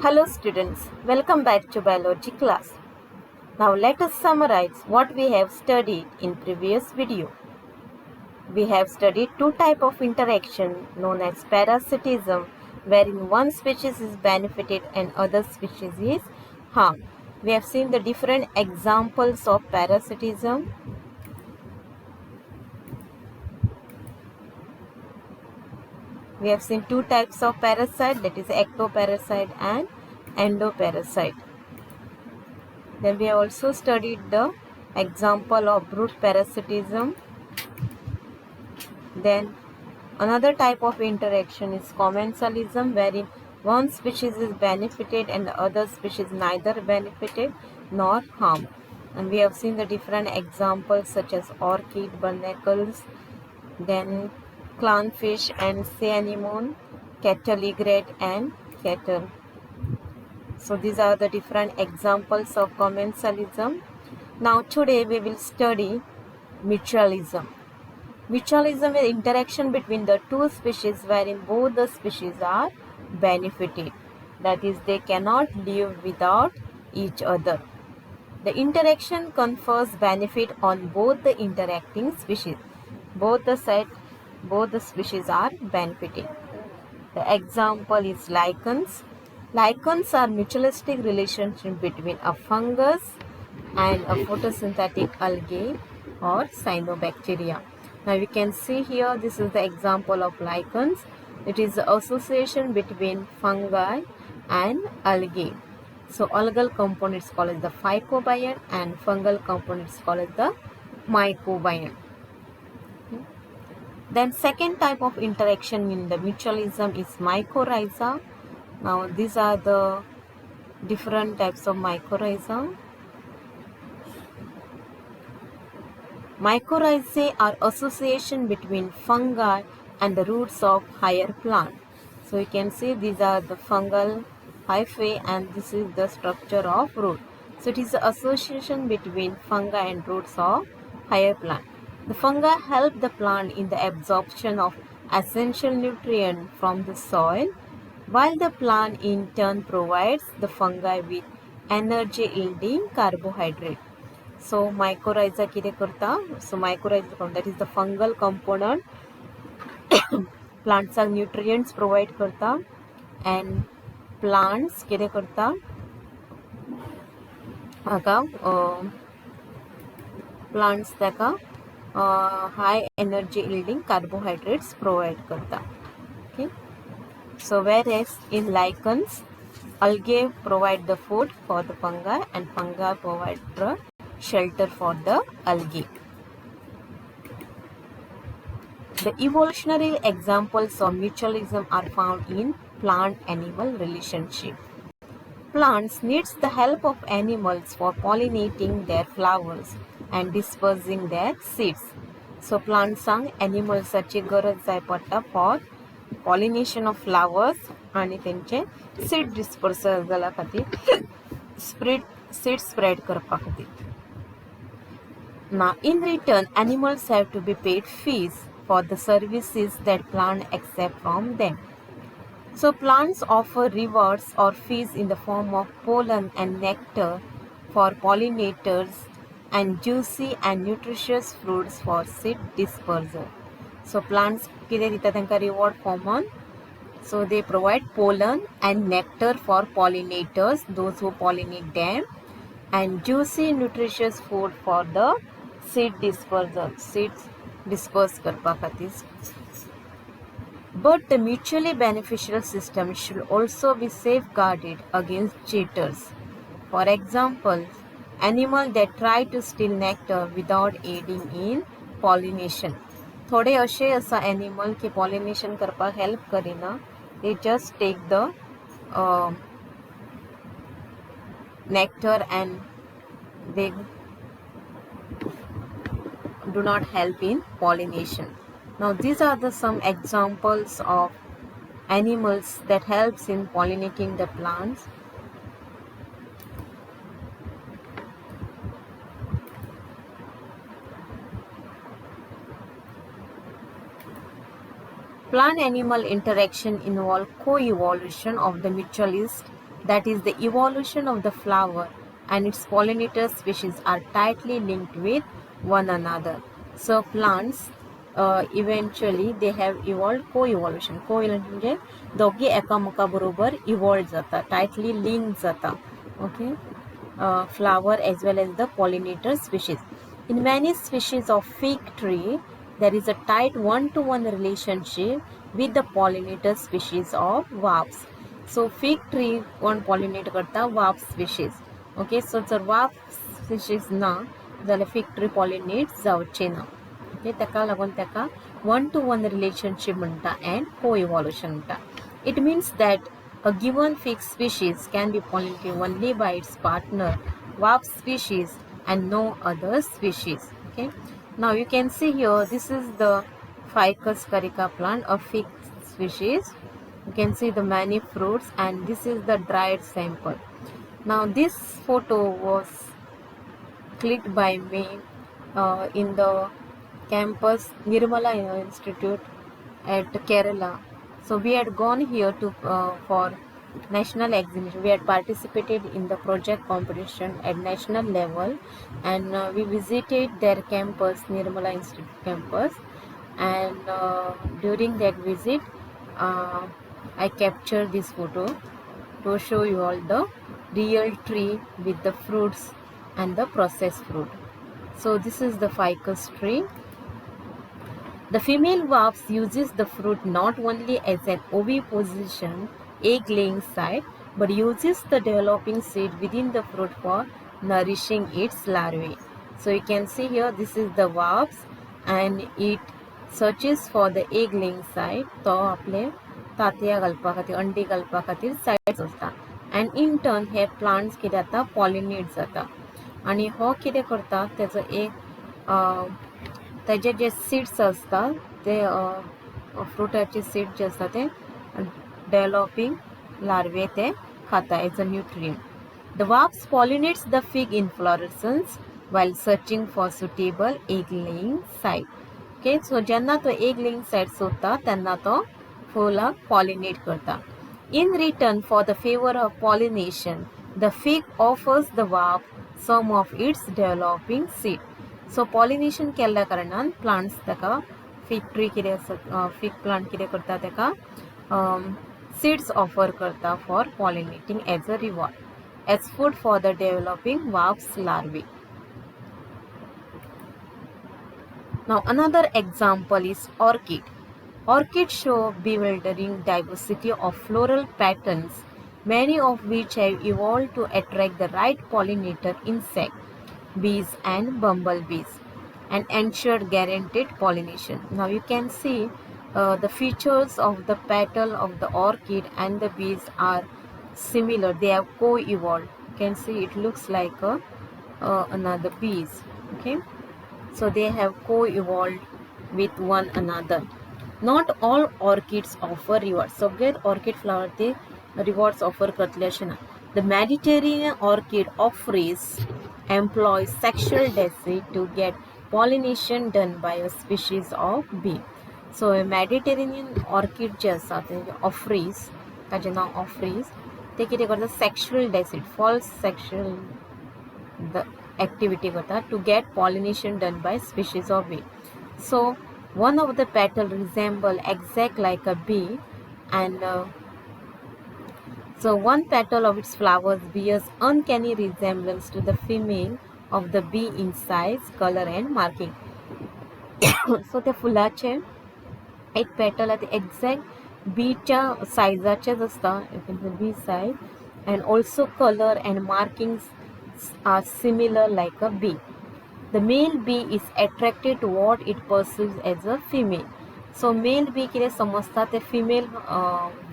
Hello students, welcome back to biology class. Now let us summarize what we have studied in previous video. We have studied two types of interaction known as parasitism, wherein one species is benefited and other species is harmed. We have seen the different examples of parasitism. We have seen two types of parasite, that is ectoparasite and endoparasite. Then we have also studied the example of brood parasitism. Then another type of interaction is commensalism, wherein one species is benefited and the other species neither benefited nor harmed. And we have seen the different examples such as orchid, barnacles, then clownfish and sea anemone, cattle egret and cattle. So these are the different examples of commensalism. Now today we will study mutualism. Mutualism is interaction between the two species wherein both the species are benefited. That is, they cannot live without each other. The interaction confers benefit on both the interacting species. Both the species are benefiting. The example is lichens. Lichens are mutualistic relationship between a fungus and a photosynthetic algae or cyanobacteria. Now we can see here, this is the example of lichens. It is the association between fungi and algae. So algal component is called as the phycobiont and fungal component is called as the mycobiont. Then second type of interaction in the mutualism is mycorrhiza. Now these are the different types of mycorrhiza. Mycorrhizae are association between fungi and the roots of higher plant. So you can see these are the fungal hyphae and this is the structure of root. So it is the association between fungi and roots of higher plant. The fungi help the plant in the absorption of essential nutrients from the soil, while the plant in turn provides the fungi with energy yielding carbohydrate. So mycorrhiza कितें करता? So mycorrhiza, that is the fungal component, plants are nutrients provide करता and plants कितें करता? हाका plants ताका high energy yielding carbohydrates provide करता. Okay. So whereas in lichens, algae provide the food for the fungi and fungi provide the shelter for the algae. The evolutionary examples of mutualism are found in plant-animal relationship. Plants needs the help of animals for pollinating their flowers and dispersing their seeds. So plants and animals ची गरज जाय पडटा for pollination of flowers आणि त्यांचे seed dispersal जाला खातीर seed spread करपा खातीर. Now, in return, animals have to be paid fees for the services that plants accept from them. So, plants offer rewards or fees in the form of pollen and nectar for pollinators and juicy and nutritious fruits for seed dispersal. So, plants कितें दिता तांकां reward form? So, they provide pollen and nectar for pollinators, those who pollinate them, and juicy nutritious food for the seed dispersal, seeds disperse करपा खातीर. But the mutually beneficial system should also be safeguarded against cheaters. For example, animals that try to steal nectar without aiding in pollination. थोडे अशे आसा animal की pollination करपाक help Kareena, they just take the nectar and they do not help in pollination. Now these are some examples of animals that helps in pollinating the plants. Plant-animal interaction involve co-evolution of the mutualist that is the evolution of the flower and its pollinator species are tightly linked with one another. So plants eventually they have evolved co-evolution. Co-evolution म्हणजे दोघे एकामेकाबरोबर evolved जाता, tightly linked जाता. Okay, flower as well as the pollinator species. In many species of fig tree, there is a tight one-to-one relationship with the pollinator species of wasps. So fig tree one pollinate करता wasp species. Okay, so जर wasp species ना जाल्यार fig tree pollinate जावचे ना. Okay, ताका लागून ताका one-to-one relationship म्हणटा and co-evolution म्हणटा. It means that a given fig species can be pollinated only by its partner wasp species and no other species. Okay, now you can see here this is the Ficus Carica plant, a fig species. You can see the many fruits and this is the dried sample. Now this photo was clicked by me in the campus Nirmala Institute at Kerala. So we had gone here to for national exhibition. We had participated in the project competition at national level, and we visited their campus, Nirmala Institute campus, and during that visit I captured this photo to show you all the real tree with the fruits and the processed fruit. So this is the ficus tree. The female wasp uses the fruit not only as an oviposition egg-laying site, but uses the developing seed within the fruit for nourishing its larvae. So you can see here this is the wasp and it searches for the egg-laying site. तो आपले तातया घालपा खातीर अंडी घालपा खातीर sites आसता and in turn hey plants कितें जाता pollinate जाता आणि हो कितें करता तेजो एक तेजे जे सीड्स असता ते फ्रुटाचे सीड जे असता ते डेव्हलपिंग लार्वे ते खाता as a nutrient. The wasp pollinates the fig inflorescence while searching for suitable egg laying site. Okay, so जेन्ना तो egg laying site सोदता तेन्ना तो फुलाक pollinate करता. In return for the favor of pollination, the fig offers the wasp some of its developing seed. So pollination केल्ल्या कारणान plants ताका fig tree कितें fig plant कितें करता ताका seeds offer करता for pollinating as a reward, as food for the developing wasp larvae. Now another example is orchid. Orchids show bewildering diversity of floral patterns, many of which have evolved to attract the right pollinator insect, bees and bumblebees, and ensure guaranteed pollination. Now you can see the features of the petal of the orchid and the bees are similar. They have co-evolved. You can see it looks like another bees. Okay, so they have co-evolved with one another. Not all orchids offer rewards. So get orchid flower they rewards offer करतले अशें ना. The Mediterranean orchid offers employs sexual deceit to get pollination done by a species of bee. So a Mediterranean orchid जे आसा ते offers ताजें नांव offers ते कितें करता sexual deceit, false sexual the activity करता to get pollination done by species of bee. So one of the petals resemble exact like a bee and so one petal of its flowers bears uncanny resemblance to the female of the bee in size, color and marking. So त्या फुलाचे एक petal आहे ते exact बीच्या सायजाचेच असता, bee size and also color and markings are similar like a bee. The male bee is attracted to what it perceives as a female. So male bee कितें समजता ते female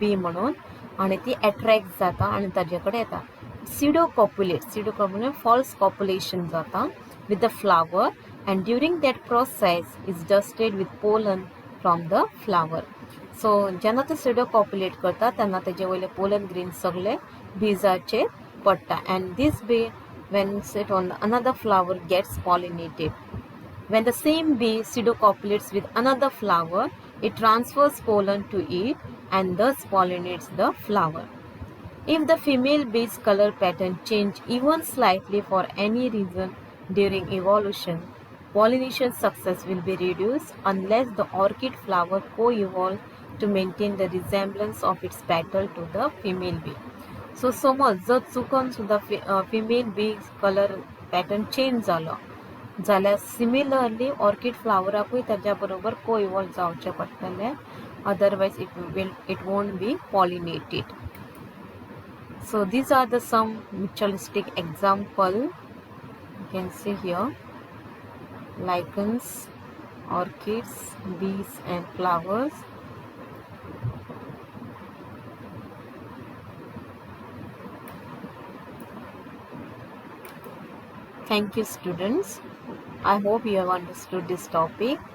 bee म्हणून आणि ती attract जाता आणि ताजे कडेन येता. Pseudocopulate false copulation जाता with the flower and during that process is dusted with pollen from the flower. So जेन्ना ते pseudocopulate करता तेन्ना तेजे वयले pollen grains सगळे बीजाचेर पडटा and this bee when sit on another flower gets pollinated. When the same bee pseudocopulates with another flower, it transfers pollen to it and thus pollinates the flower. If the female bee's color pattern change even slightly for any reason during evolution, pollination success will be reduced unless the orchid flower co-evolve to maintain the resemblance of its petal to the female bee. So समज जर चुकून सुद्धा female bee colour pattern change जाल्यार similarly orchid फ्लावराकूय ताज्या बरोबर coevolve जावचें पडटलें, otherwise it won't be pollinated. So these are the some mutualistic example you can see here: lichens, orchids, bees and flowers. Thank you students. I hope you have understood this topic.